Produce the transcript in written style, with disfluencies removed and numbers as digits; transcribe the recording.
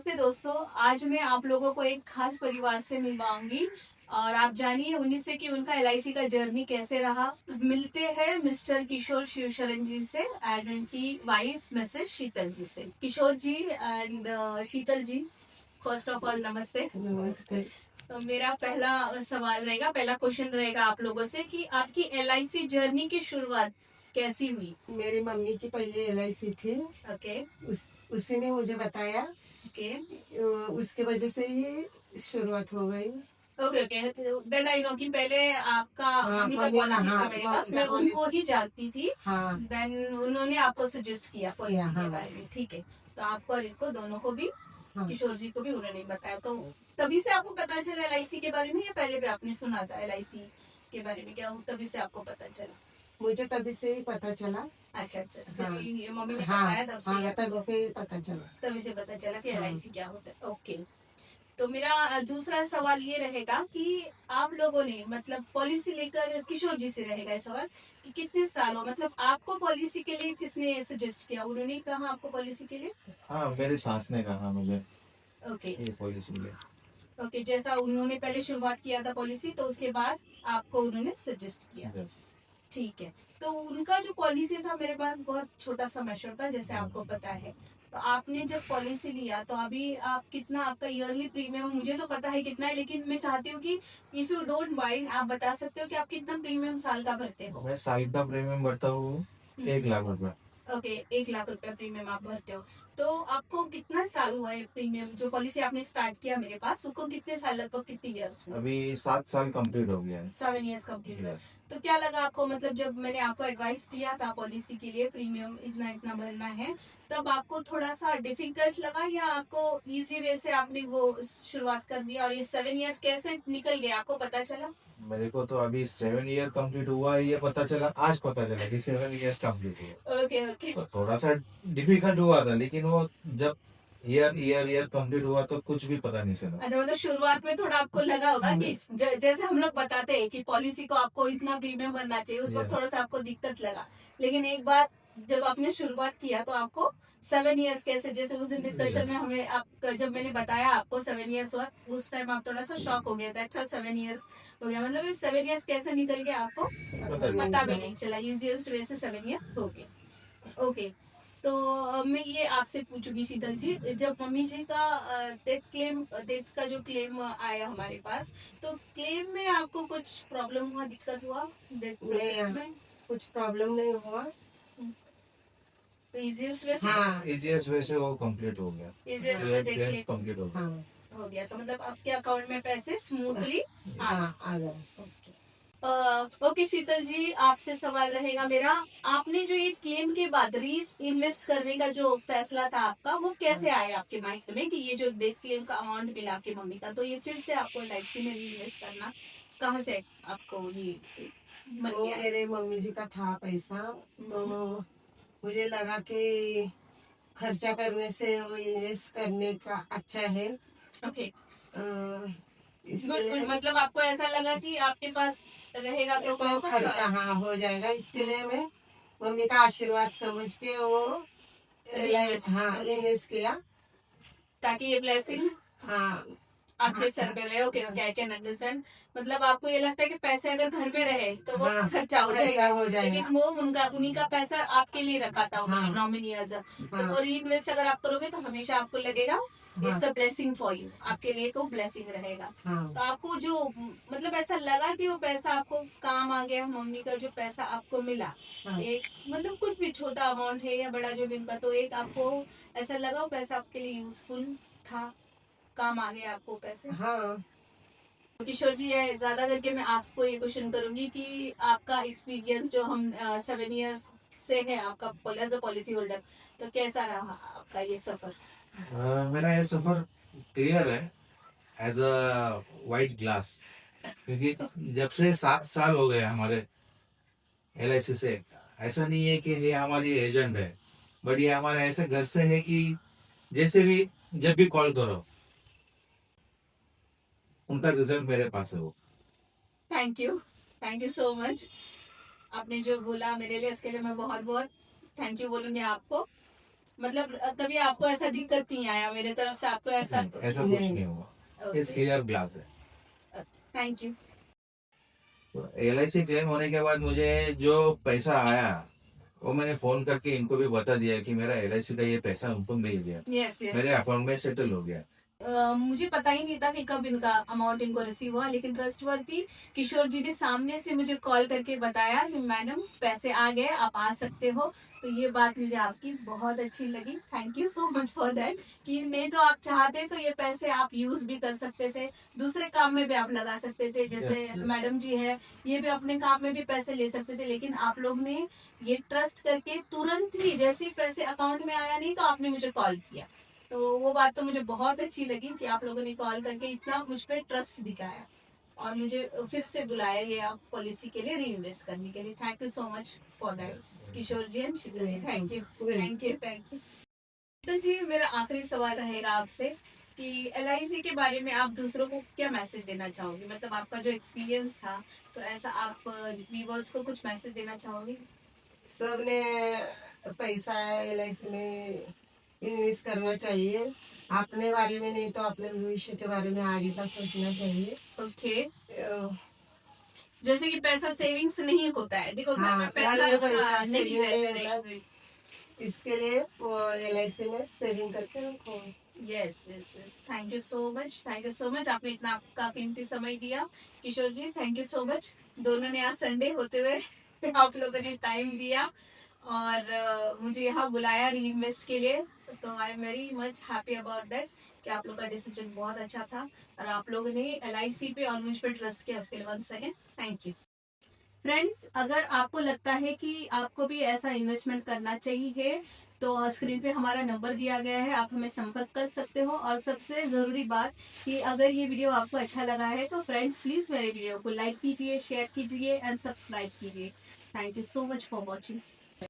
नमस्ते दोस्तों। आज मैं आप लोगों को एक खास परिवार से मिलवाऊंगी और आप जानिए उन्हीं से कि उनका एलआईसी का जर्नी कैसे रहा। मिलते हैं मिस्टर किशोर शिवशरण जी से एंड उनकी वाइफ मिसेस शीतल जी से। Kishore ji and Sheetal ji, first of all नमस्ते। नमस्ते। तो मेरा पहला सवाल रहेगा, पहला क्वेश्चन रहेगा आप लोगों से कि आपकी एलआईसी जर्नी की शुरुआत कैसी हुई? मेरी मम्मी की पहले एलआईसी थी। ओके उसी ने मुझे बताया। ओके उसके वजह से ये शुरुआत हो गई। Okay okay. Then I know कि पहले आपका हाँ, मम्मी का मम्मी का, पॉलिसी हाँ, था मेरे पास, मम्मी मैं का उनको पॉलिसी। ही जानती थी। हाँ, देन उन्होंने आपको सजेस्ट किया पॉलिसी के हाँ, बारे में, ठीक है। तो आपको और इनको दोनों को भी, हाँ। किशोर जी को भी उन्होंने बताया। तो तभी से आपको पता चला एलआईसी के बारे में या पहले भी आपने सुना था एलआईसी के बारे में? क्या तभी से आपको पता चला? मुझे तभी से ही पता चला। अच्छा अच्छा, हाँ, जब ये मम्मी ने हाँ, बताया तब से हाँ, तभी आपको, से ही पता चला। तभी से पता चला कि हाँ। एलआईसी क्या होता है। ओके। तो मेरा दूसरा सवाल ये रहेगा कि आप लोगों ने मतलब पॉलिसी लेकर, किशोर जी से रहेगा ये सवाल, कि कितने सालों, मतलब आपको पॉलिसी के लिए किसने सजेस्ट किया? उन्होंने कहा आपको पॉलिसी के लिए? हाँ, मेरी सास ने कहा मुझे ओके ये पॉलिसी ले। ओके। जैसा उन्होंने पहले शुरुआत किया था पॉलिसी, तो उसके बाद आपको उन्होंने सजेस्ट किया, यस। ठीक है। तो उनका जो पॉलिसी था, मेरे पास बहुत छोटा सा मैशर था जैसे आपको पता है। तो आपने जब पॉलिसी लिया तो अभी आप कितना, आपका ईयरली प्रीमियम मुझे तो पता है कितना है, लेकिन मैं चाहती हूँ कि इफ यू डोंट माइंड आप बता सकते हो कि आप कितना प्रीमियम साल का भरते हो? मैं साल का प्रीमियम भरता हूँ 1 लाख रुपए। ओके, 1 लाख रुपया प्रीमियम आप भरते हो। तो आपको कितना साल हुआ है प्रीमियम, जो पॉलिसी आपने स्टार्ट किया मेरे पास, उसको कितने साल, लगभग कितनी ईयर्स हुए? अभी 7 साल कंप्लीट हो गया है। 7 ईयर्स कंप्लीट हुआ। यस। तो क्या लगा आपको, मतलब जब मैंने आपको एडवाइस दिया था पॉलिसी के लिए प्रीमियम इतना इतना भरना है, तब आपको थोड़ा सा डिफिकल्ट लगा या आपको इजी वे से आपने वो शुरुआत कर दिया और ये 7 ईयर्स कैसे निकल गए आपको पता चला? मेरे को तो अभी 7 ईयर कंप्लीट हुआ है, ये पता चला, आज पता चला कि 7 ईयर कंप्लीट हुआ। Okay okay. तो थोड़ा सा डिफिकल्ट हुआ था, लेकिन वो जब ईयर ईयर ईयर कंप्लीट हुआ तो कुछ भी पता नहीं चला। अच्छा, मतलब शुरुआत में थोड़ा आपको लगा होगा कि जैसे हम लोग बताते हैं कि पॉलिसी को आपको इतना प्रीमियम भरना चाहिए, उस वक्त Yes. थोड़ा सा आपको दिक्कत लगा, लेकिन एक बार जब आपने शुरुआत किया तो आपको 7 ईयर्स कैसे, जैसे उस दिन डिस्कशन में Yes. हमें आप, जब मैंने बताया आपको 7 ईयर्स हुआ, उस टाइम आप थोड़ा सा शॉक हो गया था। अच्छा 7 ईयर्स हो गया, मतलब ये 7 ईयर्स कैसे निकल गया आपको पता भी नहीं चला, इजिएस्ट वे से 7 ईयर्स हो गए। ओके। तो मैं ये आपसे पूछूंगी शीतल जी, जब मम्मी जी का डेथ का जो क्लेम आया हमारे पास, तो क्लेम में आपको कुछ प्रॉब्लम हुआ, दिक्कत हुआ डेथ प्रोसेस में? कुछ प्रॉब्लम नहीं हुआ। तो इजिएस्ट वे से, हाँ, इजिएस्ट वे से वो कंप्लीट हो गया। इजिएस्ट वे से क्लेम क्लेम कंप्लीट हो गया। हाँ, हो गया, तो मतलब आपके अकाउंट में पैसे स्मूथली आ हाँ, आ गए। गए। ओके शीतल जी, आपसे सवाल रहेगा मेरा, आपने जो ये क्लेम के बाद री इन्वेस्ट करने का जो फैसला था आपका, वो कैसे आया आपके माइंड में कि ये जो डेथ क्लेम का अमाउंट मिला आपकी मम्मी का, तो ये फिर से आपको एलआईसी में री इन्वेस्ट करना, कहाँ से आपको ये मन वो गया है? मेरे मम्मी जी का था पैसा, तो मुझे लगा कि खर्चा करने से वो इन्वेस्ट करने का अच्छा है। ओके, अ, इसके गुड लिए गुड। मतलब आपको ऐसा लगा कि आपके पास रहेगा तो तो पैसा खर्चा हाँ हो जाएगा, इसके लिए मैं मम्मी का आशीर्वाद समझ के वो हाँ इन्वेस्ट किया। ताकि ये ब्लेसिंग हाँ, आपके सर पे रहे। Okay okay, I can understand. मतलब आपको ये लगता है कि पैसे अगर घर में रहे तो वो हाँ, खर्चा हो खर्चा जाएगा, हो जाएगा। लेकिन वो उनका, उन्हीं का पैसा आपके लिए रखा था उन्होंने हाँ, नॉमिनी एज अ, तो हाँ, वो री इन्वेस्ट अगर आप करोगे तो हमेशा आपको लगेगा हाँ, it's a blessing for you, आपके लिए तो ब्लेसिंग रहेगा। हाँ, तो आपको जो मतलब ऐसा लगा कि वो पैसा आपको काम आ गया, मम्मी का जो पैसा आपको मिला, हाँ, एक मतलब कुछ भी छोटा अमाउंट है या बड़ा जो भी उनका, तो एक आपको ऐसा लगा वो पैसा आपके लिए यूजफुल था, काम आ गया आपको पैसे? हाँ। तो किशोर जी, ये ज्यादा करके मैं आपको ये क्वेश्चन करूंगी कि आपका एक्सपीरियंस जो हम 7 ईयर्स से है आपका एज अ पॉलिसी होल्डर, तो कैसा रहा आपका ये सफर? मेरा ये सफर क्लियर है एज अ वाइट ग्लास, क्योंकि जब से 7 साल हो गए हमारे एलआईसी से, ऐसा नहीं है कि ये हमारी एजेंट है, बट ये हमारे ऐसे घर से है कि जैसे भी जब भी कॉल करो उनका रिजल्ट मेरे पास है वो। Thank you so much. आपने जो बोला मेरे लिए, उसके लिए मैं बहुत बहुत थैंक यू बोलूंगी आपको। मतलब कभी आपको ऐसा दिक्कत नहीं आया मेरे तरफ से आपको ऐसा? नहीं, ऐसा कुछ नहीं हुआ, इट्स क्लियर ग्लास है। Thank you. LIC क्लेम होने के बाद मुझे जो पैसा आया वो मैंने फोन करके इनको भी बता दिया कि मेरा LIC का ये पैसा उनको मिल गया, यस यस। मेरे अकाउंट में सेटल हो गया। मुझे पता ही नहीं था कि कब इनका अमाउंट इनको रिसीव हुआ, लेकिन ट्रस्टवर्दी किशोर जी ने सामने से मुझे कॉल करके बताया कि मैडम पैसे आ गए, आप आ सकते हो। तो ये बात मुझे आपकी बहुत अच्छी लगी। Thank you so much for that. कि नहीं तो आप चाहते तो ये पैसे आप यूज भी कर सकते थे, दूसरे काम में भी आप लगा सकते थे, जैसे Yes, yes. मैडम जी है ये भी अपने काम में भी पैसे ले सकते थे, लेकिन आप लोग ने ये ट्रस्ट करके तुरंत ही जैसे ही पैसे अकाउंट में आया नहीं तो आपने मुझे कॉल किया। तो वो बात तो मुझे बहुत अच्छी लगी कि आप लोगों ने कॉल करके इतना मुझ पर ट्रस्ट दिखाया और मुझे फिर से बुलाया ये आप पॉलिसी के लिए री इन्वेस्ट करने के लिए। Thank you so much for that Kishore ji and Sheetal ji. Thank you thank you thank you. Sheetal ji, मेरा आखिरी सवाल रहेगा आपसे कि LIC के बारे में आप दूसरों को क्या मैसेज देना चाहोगे? मतलब आपका जो एक्सपीरियंस था, तो ऐसा आप व्यूअर्स को कुछ मैसेज देना चाहोगे? सबने पैसा LIC में इन्वेस्ट करना चाहिए, अपने बारे में नहीं तो अपने भविष्य के बारे में आगे का सोचना चाहिए। ओके। अ, जैसे कि पैसा सेविंग्स नहीं होता है, देखो घर हाँ, में घर में पैसा हाँ, नहीं सेविंग नहीं रहता होता। है। इसके लिए LIC में सेविंग करके रखो। Yes yes yes. Thank you so much, thank you so much. आपने इतना आपका कीमती समय दिया किशोर जी, थैंक यू सो मच। दोनों ने आज संडे होते हुए आप लोगों ने टाइम दिया और मुझे यहाँ बुलाया री इन्वेस्ट के लिए। तो I am very much happy about that कि आप लोग का डिसीजन बहुत अच्छा था और आप लोगों ने LIC पे और मुझ पर ट्रस्ट किया, उसके लिए once again thank you. Friends, अगर आपको लगता है कि आपको भी ऐसा इन्वेस्टमेंट करना चाहिए तो स्क्रीन पे हमारा नंबर दिया गया है, आप हमें संपर्क कर सकते हो। और सबसे ज़रूरी बात कि अगर ये वीडियो आपको अच्छा लगा है तो फ्रेंड्स प्लीज़ मेरे वीडियो को लाइक कीजिए, शेयर कीजिए एंड सब्सक्राइब कीजिए। Thank you so much for watching.